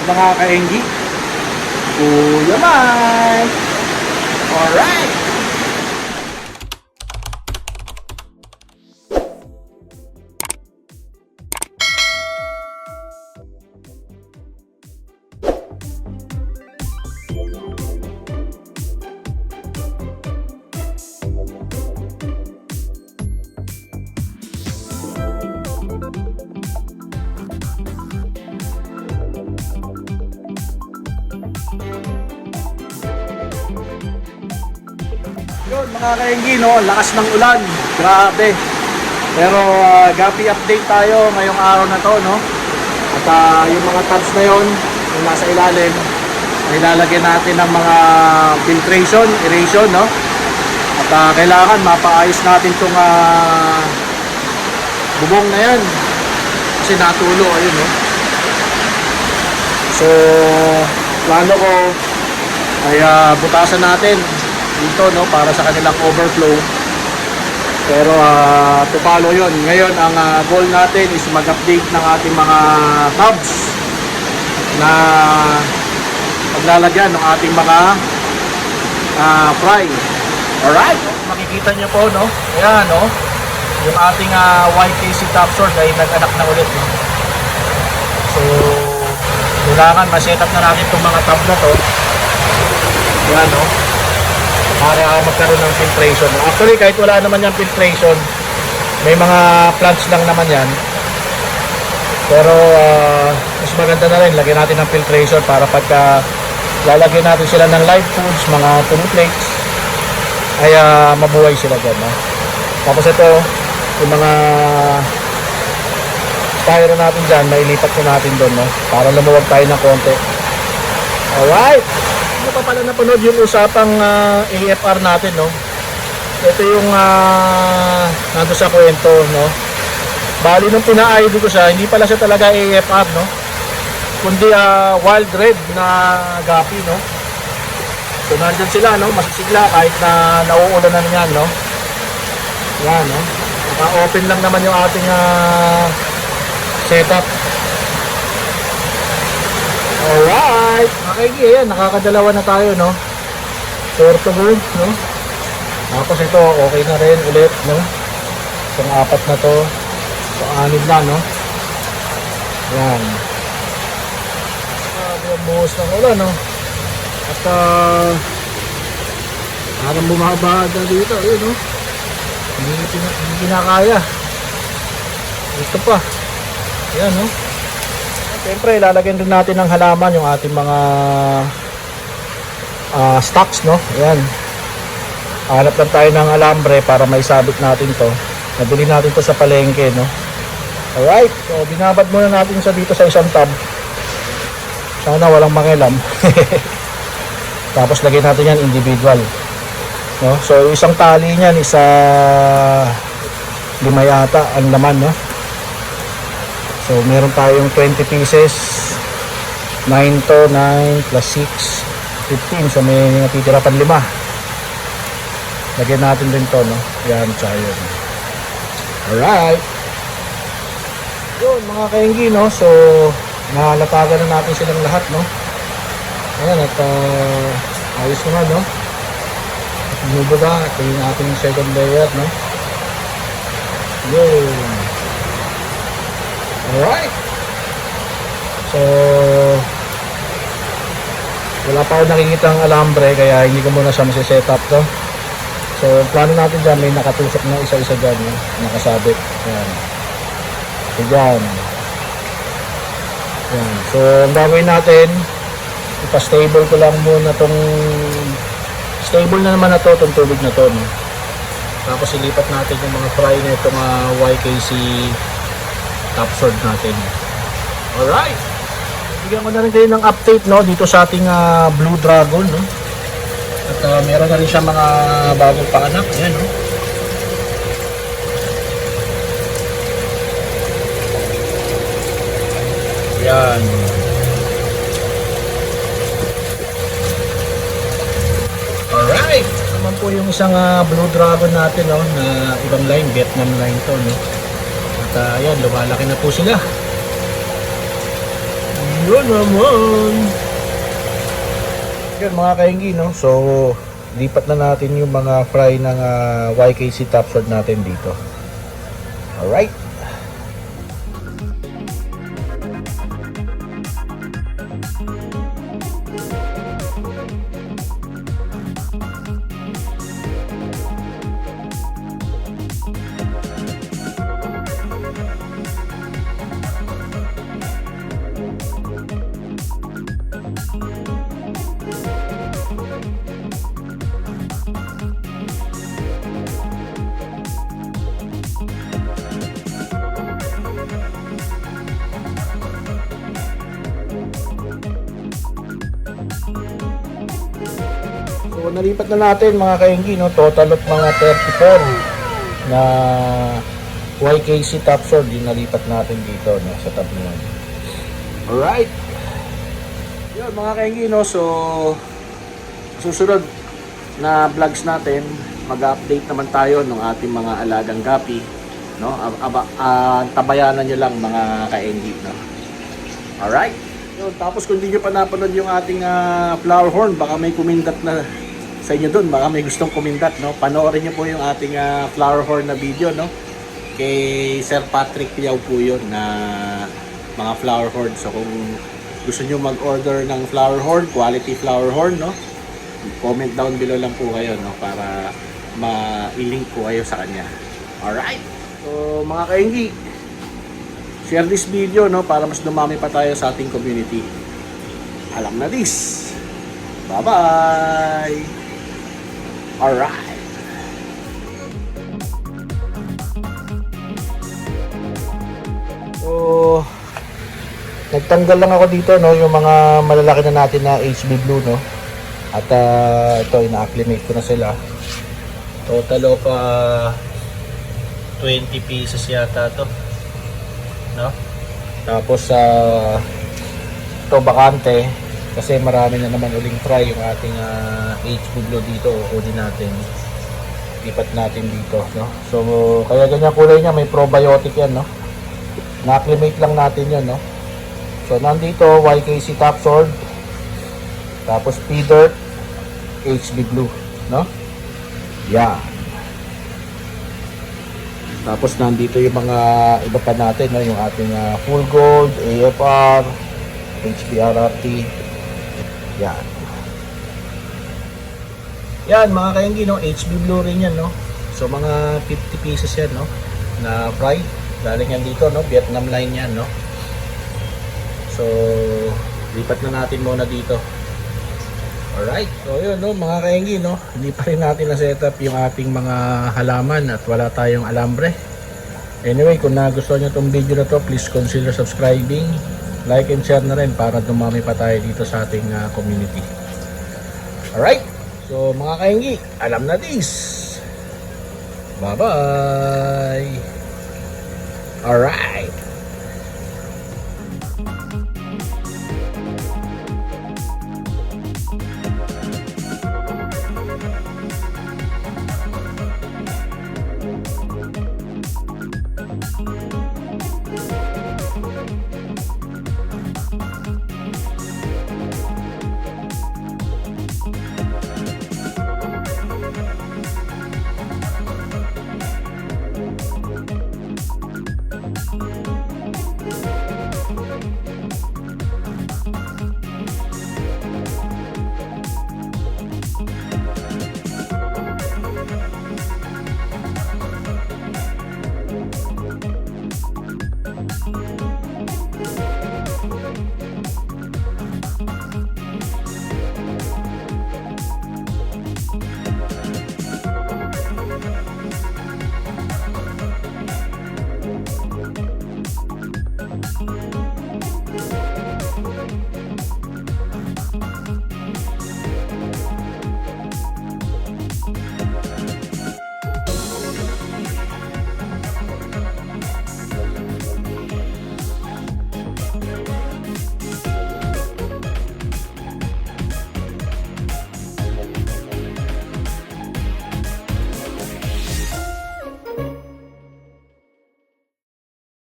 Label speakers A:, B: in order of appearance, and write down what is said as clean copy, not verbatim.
A: mga kaenggi. Kuya Mike! Alright! Yun mga kaenggi, no? Lakas ng ulan, grabe. Pero gapi update tayo ngayong araw na to, no? At yung mga tabs na yon, yung nasa ilalim, ilalagyan natin ng mga filtration, aeration, no? At kailangan mapaayos natin itong bubong na yan kasi natulo, ayun, no? So plano ko ay butasan natin dito, no, para sa kanilang overflow. Pero to follow yun. Ngayon ang goal natin is mag-update ng ating mga tabs na paglalagyan ng ating mga fry. Alright, makikita nyo po, no, ayan, no, yung ating YKC top sort ay nag-anak na ulit, no? So kailangan ma-set up na natin itong mga tab na to. Ayan, no, para magkaroon ng filtration. Actually, kahit wala naman yung filtration, may mga plants lang naman yan. Pero mas maganda na rin, lagyan natin ng filtration para pagka lalagyan natin sila ng live foods, mga tuna plates, ay mabuhay sila dyan, no? Tapos ito, yung mga styro natin dyan, mailipat ko natin doon, no? Para lumuwag tayo ng konti. Alright! Ano pa pala napanood yung usapang AFR natin, no? Ito yung nando sa kwento, no? Bali nung pina-ID ko siya, hindi pala siya talaga AFR, no? Kundi wild red na gapi, no? So nandyan sila, no? Masisigla kahit na nauulan na yan, no? Yan, no? Naka-open lang naman yung ating setup. Alright, okay, ayan, nakakadalawa na tayo, no? Portable, no? Tapos ito, okay na rin ulit, no? Itong apat na to, itong anid na, no? Ayan. Ang buhos ng ulan, no? At parang bumaba na dito, yun, no? Hindi kinakaya. Ito pa. Ayan, no? Siyempre, ilalagyan din natin ng halaman yung ating mga stocks, no? Ayan. Hanap lang tayo ng alambre para maisabit natin to. Nabili natin to sa palengke, no? Alright. So, binabad muna natin sa dito sa isang tab. Sana walang mangilam. Tapos, lagyan natin yan individual. No? So, isang tali niyan, isa 5 yata ang laman, no? So, meron tayong 20 pieces. 9 to, 9 plus 6, 15. So, may natitira pa 5. Lagyan natin din to, no? Yan, tsaka yun. Alright. Yun, mga kaenggi, no? So, nahalatagan na natin silang lahat, no? Ayan, at ayos naman, no? At nubuga, ito yung ating second layer, no? Yun. Alright. So, wala pa ako nakikitang alambre kaya hindi ko muna siya masiset up to. So, plano natin dyan, may nakatusok na isa-isa dyan, no? Nakasabit. Ayan. So, dyan. Ayan. So, ang gagawin natin, ipa-stable ko lang muna tong stable na naman na to, itong tubig na to, no? Tapos ilipat natin yung mga fry na itong YKC top sword natin. Alright. Bigyan ko na rin kayo ng update, no, dito sa ating Blue Dragon, no? At meron na rin siya mga bagong panganak. Ayan, no? Ayan. Alright. Naman po yung isang Blue Dragon natin, no, na ibang line, Vietnam line to, no? At ayan, lumalaki na po sila. Yun naman. Yun mga kainggi, no? So, lipat na natin yung mga fry ng YKC top sword natin dito. Alright. So, nalipat na natin mga kainggi, no? Total of mga 34 na YKC top sword yung nalipat natin dito, no? Sa tab na yun. Alright. Yun mga kainggi, no? So, susunod na vlogs natin, mag-update naman tayo ng ating mga alagang gapi, no? Tabayanan nyo lang mga kainggi, no? Alright. Yun, tapos kung hindi nyo pa napanood yung ating flower horn, baka may kumindat na sa inyo dun, baka may gustong kumindat, no? Panoorin nyo po yung ating flower horn na video, no? Kay Sir Patrick Piao po yun na mga flower horn. So kung gusto nyo mag-order ng flower horn, quality flower horn, no? Comment down below lang po kayo, no? Para ma-link po kayo sa kanya. Alright. So mga kainggi, share this video, no, para mas dumami pa tayo sa ating community. Alam na this. Bye-bye. Alright. So, nagtanggal lang ako dito, no, yung mga malalaki na natin na HB Blue, no. At ito, ina-acclimate ko na sila. Total of 20 pieces yata to, no? Tapos ito bakante kasi marami na naman uling fry yung ating HB Blue dito. Kunin natin, lipat natin dito, no? So kaya ganyan kulay niya, may probiotic yan, no? Na-acclimate lang natin yan, no? So nandito YKC top sword, tapos P-Dirt, HB Blue, no? Yeah. Tapos nandito yung mga iba pa natin, no? Yung ating full gold, AFR, HBRRT. Yan. Yan mga kainggi, no? HB Blue rin yan, no? So mga 50 pieces yan, no? Na fry. Galing yan dito, no? Vietnam line yan, no? So lipat na natin muna dito. Alright. So yun, no? Mga kainggi, no? Hindi pa rin natin na-setup yung ating mga halaman at wala tayong alambre. Anyway, kung nagustuhan nyo itong video na to, please consider subscribing, like and share na rin para dumami pa tayo dito sa ating community. Alright. So mga kainggi, alam na this. Bye bye. Alright.